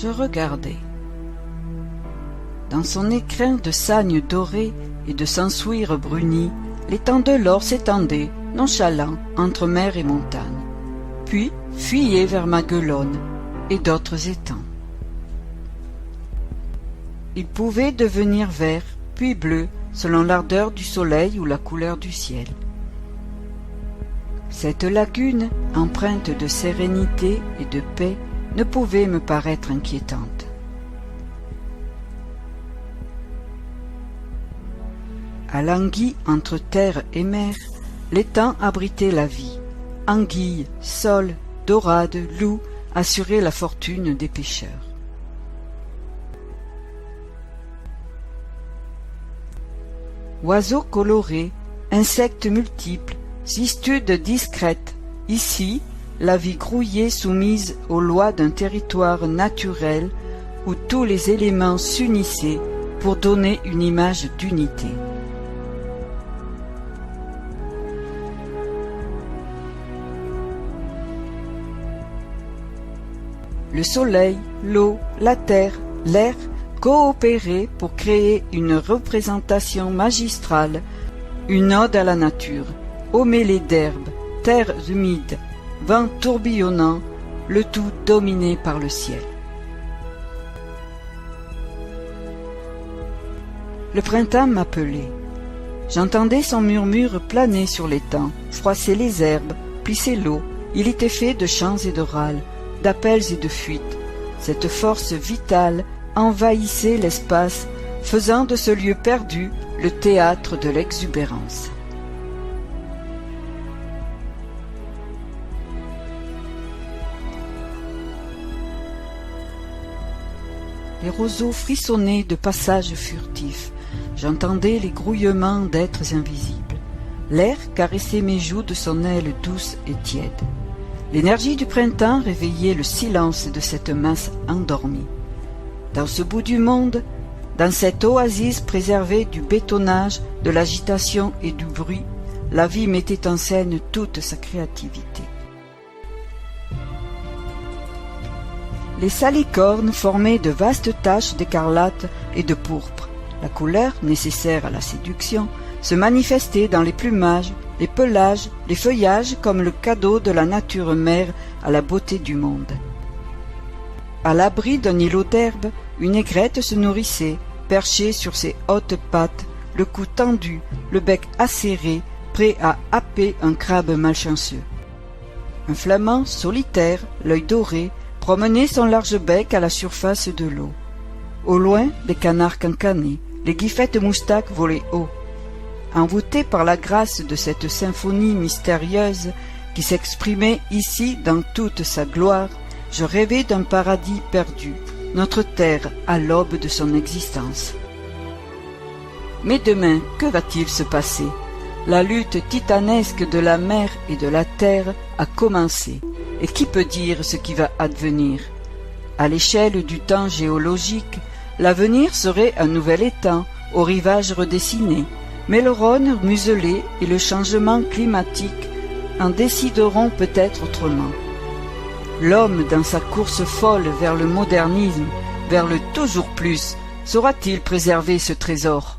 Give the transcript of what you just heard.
Je regardais. Dans son écrin de sagne doré et de sansouire bruni, l'étang de l'Or s'étendait, nonchalant, entre mer et montagne, puis fuyait vers Maguelone et d'autres étangs. Il pouvait devenir vert, puis bleu, selon l'ardeur du soleil ou la couleur du ciel. Cette lagune, empreinte de sérénité et de paix, ne pouvait me paraître inquiétante. À l'anguille entre terre et mer, l'étang abritait la vie. Anguilles, soles, dorades, loups assuraient la fortune des pêcheurs. Oiseaux colorés, insectes multiples, cistudes discrètes, ici, la vie grouillée soumise aux lois d'un territoire naturel où tous les éléments s'unissaient pour donner une image d'unité. Le soleil, l'eau, la terre, l'air coopéraient pour créer une représentation magistrale, une ode à la nature, aux mêlées d'herbes, terres humides, vents tourbillonnants, le tout dominé par le ciel. Le printemps m'appelait. J'entendais son murmure planer sur l'étang, froisser les herbes, plisser l'eau. Il était fait de chants et de râles, d'appels et de fuites. Cette force vitale envahissait l'espace, faisant de ce lieu perdu le théâtre de l'exubérance. Les roseaux frissonnaient de passages furtifs. J'entendais les grouillements d'êtres invisibles. L'air caressait mes joues de son aile douce et tiède. L'énergie du printemps réveillait le silence de cette masse endormie. Dans ce bout du monde, dans cette oasis préservée du bétonnage, de l'agitation et du bruit, la vie mettait en scène toute sa créativité. Les salicornes formaient de vastes taches d'écarlate et de pourpre. La couleur, nécessaire à la séduction, se manifestait dans les plumages, les pelages, les feuillages comme le cadeau de la nature mère à la beauté du monde. À l'abri d'un îlot d'herbe, une aigrette se nourrissait, perchée sur ses hautes pattes, le cou tendu, le bec acéré, prêt à happer un crabe malchanceux. Un flamand solitaire, l'œil doré, promenait son large bec à la surface de l'eau. Au loin, les canards cancanaient, les guifettes moustaques volaient haut. Envoûté par la grâce de cette symphonie mystérieuse qui s'exprimait ici dans toute sa gloire, je rêvais d'un paradis perdu, notre terre à l'aube de son existence. Mais demain, que va-t-il se passer? La lutte titanesque de la mer et de la terre a commencé, et qui peut dire ce qui va advenir? À l'échelle du temps géologique, l'avenir serait un nouvel étang, au rivage redessiné, mais le Rhône muselé et le changement climatique en décideront peut-être autrement. L'homme, dans sa course folle vers le modernisme, vers le toujours plus, saura-t-il préserver ce trésor?